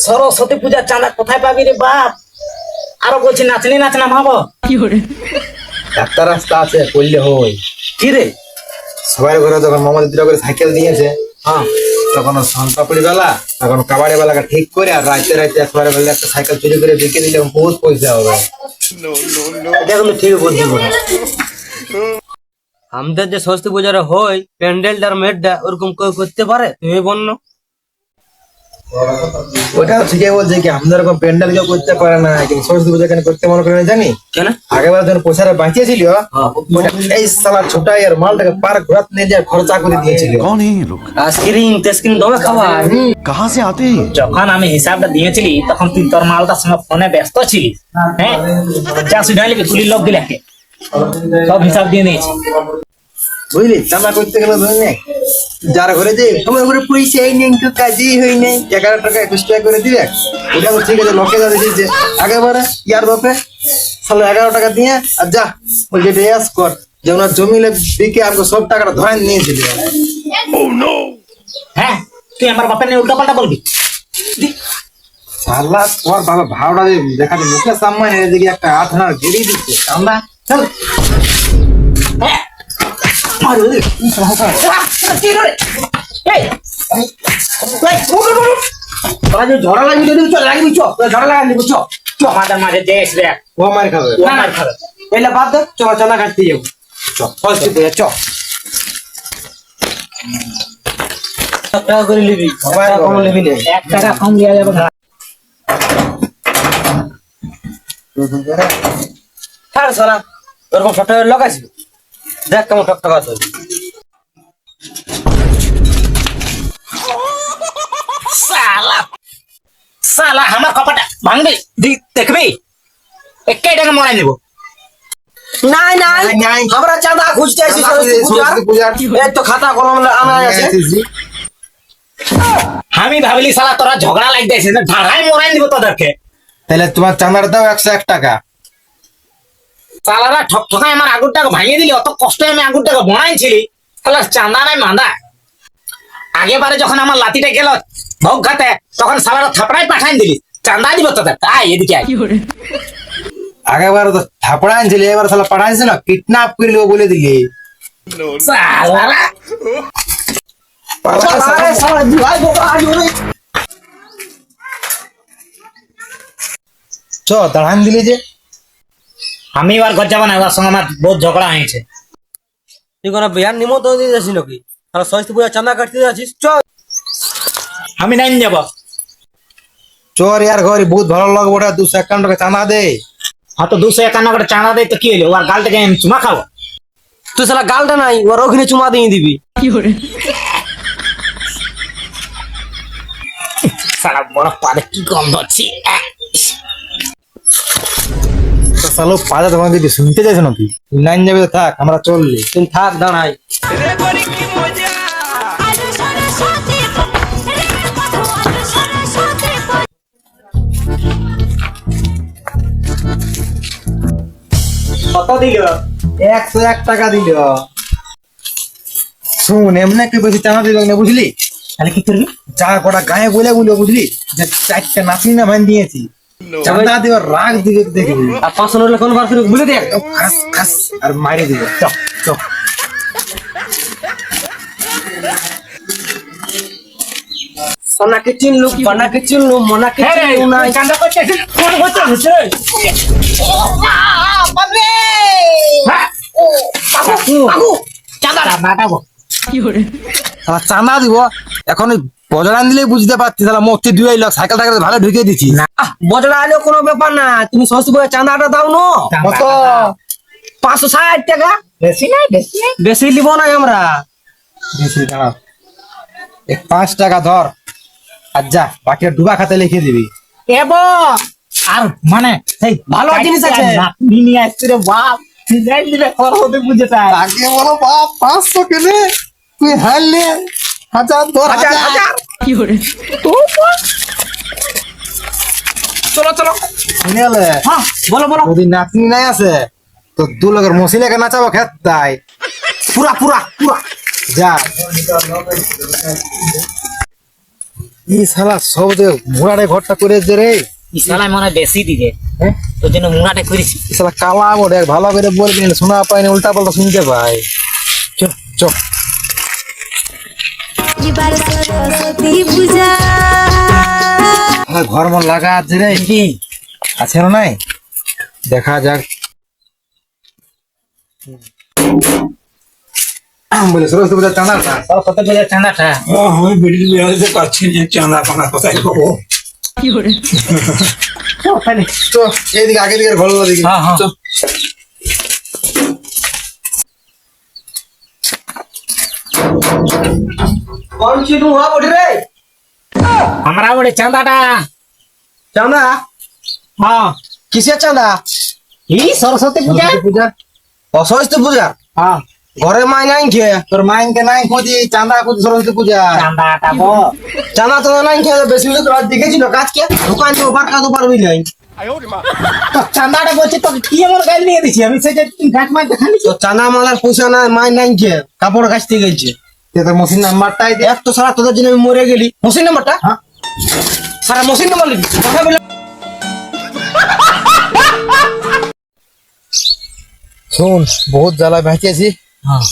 সরস্বতী পূজার চাঁদা কোথায় পাবি রে বাপ? আরো বলছি নাচনি নাচনা ভাবো একটা রাস্তা আছে করলে হয়। কি রে? সবার ঘরে যখন মোহাম্মদ দুটো করে সাইকেল দিয়েছে, হ্যাঁ তখন সন্তাপুরি বেলা, তখন কাবাডি বেলাকে ঠিক করে আর রাইতে রাইতে সবার বেলা একটা সাইকেল চুরি করে বিকে দিলে বহুত পয়সা হবে। এটা কিন্তু ঠিক বুদ্ধি বলে। আমাদের যে সরস্বতী পূজার হয় প্যান্ডেলটার মেটটা ওরকম কেউ করতে পারে? তুমি বললো ওটা ঠিকই বলছে কি আমাদের এরকম প্যান্ডেল কেউ করতে পারে না, কিন্তু সরস্বতী পূজা কেন করতে মনে করে জানি কেন? আগেবার যখন পয়সাটা বাঁচিয়েছিল, ওটা এই সালা ছোটাই আর মালটাকে পার ঘোরাত নিয়ে যায় খরচা করে দিয়েছিল। कौन है ये लोग? আইসক্রিম টেস্ক্রিম দমে খাওয়া। कहाँ से आते हैं? যখন আমি হিসাবটা দিয়েছিলি তখন তুই তোর মালটার সঙ্গে ফোনে ব্যস্ত ছিলিস। হ্যাঁ চাষি ডাইলে কি তুলি লোক দিলে সব হিসাব দিয়ে নিয়েছি। বুঝলি, চাঁদা করতে গেলে বুঝলি যার ঘরে যে আমার ঘরে পয়সাই নেই, কেউ কাজই হই নাই, 11 টাকা 21 টাকা করে দিবে, ওটা তো ঠিক আছে। লোকে যা দিয়েছে আগেবারে ইয়ার বাপে সালে 11 টাকা দিয়ে আর যা বলছে রেয়াজ কর, যেমন জমিলে বিকে আমাকে সব টাকাটা ধরে নিয়েছিল। হ্যাঁ তুই আমার বাপের নিয়ে উল্টা পাল্টা বলবি? সালা তোর বাবা ভাওটা দেখাতে মুখে সামনে এদিকে একটা 8 আনার গেড়ি দিচ্ছে চাঁদা। চল হ্যাঁ মারো রে। কি রে? এই তোরা যে ঝড়া লাগবি যদি চল লাগবি চ, তোরা ঝড়া লাগাবি চ চ আমাদের মাঝে দেশ রে ও মার খাবে। ও মার খাবে। এলে বাদ দে, চলো চাঁদা কাটতে যাবো। সরস্বতী পূজা চ। টাকা করে নিবি, টাকা কম নিবি না। 1 টাকা কম দেওয়া যাবে না। ছাড় সালা, ওরকম ছোট লোক আসবে, দেখ কেমন ঠকঠক আছে। সালা সালা আমার কপাটা ভাঙবি দেখবি একে টাকা মরাই নেব। নাই নাই, নাই। আমরা চাঁদা খুঁজতে আসি সরস্বতী পূজার। এই তো খাতা কলম আনা আছে। আমি ভাবলি সালা তোরা ঝগড়া লাগতেছে না, ধারাই মরাই দিব তোদেরকে। তাহলে তোমার চাঁদার দাও 101 টাকা। সালারা ঠক ঠকায় আমার আগুনটাকে ভাঙিয়ে দিলি, অত কষ্টে আমি আগুনটাকে বনাইছিলি, তাহলে চাঁদা নাই মান্দা। আগেবারে যখন আমার লাতিটা গেল ভোগ খাতে, তখন সালারা থাপড়াই পাঠাই দিলি, চাঁদা দিব তোদের। আয় এদিকে আয়। আগেবার তো থাপড়া আনছিলি, এবার সালা পাঠাইছে না কিডন্যাপ করে লিও বলে দিলি। সালারা চ দাঁড়ান দিলি যে। আমি এবার ঘর যাবো না, ওর সঙ্গে আমার বহুত ঝগড়া হয়েছে। তুই কোনো বিহার নিমন্ত্রণ দিতে যাচ্ছিস নাকি? আর সরস্বতী পূজার চাঁদা কাটতে যাচ্ছিস? চল। আমি নাই যাব। চোর ইয়ার ঘরে বহুত ভালো লাগবে, ওটা 251 টাকা চাঁদা দে। হ্যাঁ তো 251 করে চাঁদা দেয় তো কি হলো, ওর গাল থেকে আমি চুমা খাবো? তুই সালা গালটা নাই, ওর ওখানে চুমা দিয়ে দিবি। সারা বড় পারে কি গন্ধ হচ্ছে। তো সালো পাজা তোমার দিদি শুনতে চাইছো নাকি? লাইন যাবে তো থাক, আমরা চললি। তুই থাক দাঁড়াই। কত দিল? 101 টাকা দিল। শুন, এমনি কি বেশি চাঁদা দিল না বুঝলি? তাহলে কি করবি? যা কটা গায়ে বলে বলে বুঝলি যে 4টা নাচনি না ভাই দিয়েছি, চাঁদা দিবার রাগ দিকে দেখবি। আর 500 নোট কোন বার করে বলে দেখ। খাস খাস আর মারি দিবে। চপ চপ সোনাকে চিনলু, পানাকে চিনলু, মনাকে চিনলু নাই। চাঁদা করতেছিস? কোন হচ্ছে রে? হ্যাঁ বাবু চাঁদা বাটাবো। আমার চাঁদা দিব এখন, ওই বজরান দিলেই বুঝতে পারছি তাহলে মূর্তি 2 লাখ সাইকেল টাকা ভালো ঢুকিয়ে দিচ্ছি। বজরা আলেও কোনো ব্যাপার না, তুমি সরস্বতী পূজার চাঁদাটা দাও না। কত? 560 টাকা। বেশি নাই বেশি নাই। বেশি নিব না আমরা। বেশি দাঁড়া, 5 টাকা ধর আর যা, বাকি ডুবা খাতে লিখে দিবি। এব আর মানে সেই ভালো জিনিস আছে। নাতনি নিয়ে আসছে রে বাপ, যাই দিবে সরস্বতী পুজোটা। আগে বলো বাপ 500 কেনে, তুই হারলে 1000 ধর। হাজার। চলো চলো। শুনেলে হ্যাঁ বলো বলো। যদি নাতনি নাই আছে তো 2 লাখের মশিলাকে নাচাবো খেত তাই। পুরা পুরা পুরা। যা এই শালা সব যে মুড়ারে ঘরটা করেছে রে। ই শালা মনে হয় বেশি দিবে, হ্যাঁ তোর জন্য মুনাটা করেছি। এই শালা কালা বটে, ভালো করে বলবেন, শোনা পাইনি, উল্টা পাল্টা শুনতে পাই। চল চল। এবার সরস্বতী পূজা ঘর মন লাগা আছে রে, কি আছে না নাই দেখা যাক। বলে সরস্বতী পূজার চাঁদাটা সরস্বতী পূজার চাঁদাটা আমি বিড়ির বিহারিতে পাচ্ছি না, চাঁদা পানা কোথায় পাবো? তো এইদিকে আগে দিকে ঘরগুলো দিকে হ্যাঁ, হ্যাঁ। চল। কোন চিনু হা বলি রে আমরা বলে চাঁদাটা। চাঁদা? হ্যাঁ, কিসের চাঁদা? এই সরস্বতী পূজা। পূজা, অসরস্বতী পূজা। হ্যাঁ, ঘরে মাই নাই খেয়ে তোর মাইনকে নাই খুঁজি, চাঁদা খুঁজি সরস্বতী পূজা। চাঁদাটা বল। চাঁদা চাঁদা নাই খেয়ে বেশি লোক রাত দেখেছিল কাজকে দোকান দিয়ে ওভার কাজ পারবি নাই। তো চাঁদাটা বলছি তোকে কি এমন গাল নিয়ে দিছি আমি, সেই যে গাছ মাছ দেখালি। তো চাঁদা মালার পয়সা নাই, মাই নাই খেয়ে কাপড় কাচতে গেছে। তোর মশিন নাম্বারটাই দে। এক তো সারা তোদের জন্য আমি মরে গেলি। মশিন নাম্বারটা? হ্যাঁ, সারা মশিন নাম্বার লিখি কথা বলে। শোন, বহুত জ্বালা ভেঁচেছি। হ্যাঁ,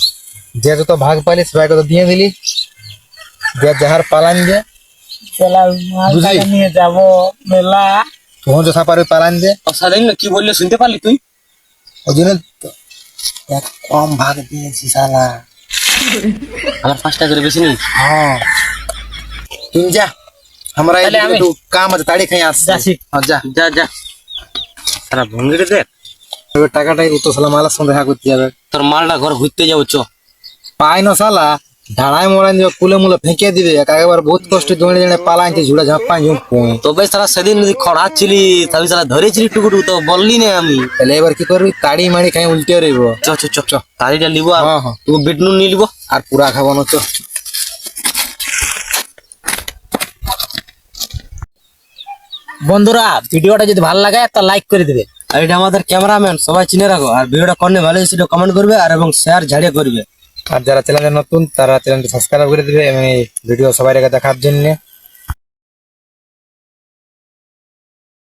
যে যত ভাগ পাইলি সবাইকে তো দিয়ে দিলি। যে যাহার পালান যে চলা বুঝলি? নিয়ে যাব মেলা। তখন যথা পারবি পালান যে। অসাধারণ কি বললে শুনতে পারলি তুই? ওই জন্য তো এক কম ভাগ দিয়েছি শালা। আমার 5 টাকা করে বেশি নেই। হ্যাঁ, তুই যা, আমরা তাহলে এদিকে আমি- একটু কাম আছে, তাড়ি খাই আসছি। যাচ্ছি। হ্যাঁ, যা। যা যা, সারা ভঙ্গিটা দেখ। এবার টাকাটাই তো শালা মালার সঙ্গে দেখা করতে যাবে। তোর মালটা ঘর ঘুরতে যাবো চ। পাই না শালা, ঢাড়াই মরাই দিবে, কুলে মুলে ফেঁকে দিবে। একেবারে বহুত কষ্ট দৌড়ে দৌড়ে পালাইছে, ঝুড়া ঝাপ্পা ঝুঁক। তবে সারা সেদিন যদি খড়াচ্ছিলি তাহলে সারা ধরেছিলি টুকুটু, তো বললি না আমি। তাহলে এবার কি করবি? তাড়ি মাড়ি খাই উল্টে রইব। চ চ চ চ, তাড়িটা নিব আর হ্যাঁ, হ্যাঁ। তুই বিটনুন নিয়ে নিব। আর পুরা খাবো না তো। বন্ধুরা, ভিডিওটা যদি ভালো লাগে তা লাইক করে দিবে। আর এটা আমাদের ক্যামেরাম্যান, সবাই চিনে রাখো। আর ভিডিওটা করলে ভালো হয়েছিল কমেন্ট করবে আর এবং শেয়ার ঝাড়িয়ে করবে। আর যারা চ্যানেলে নতুন তারা চ্যানেলটি সাবস্ক্রাইব করে দিবে এবং এই ভিডিও সবাই দেখার জন্য।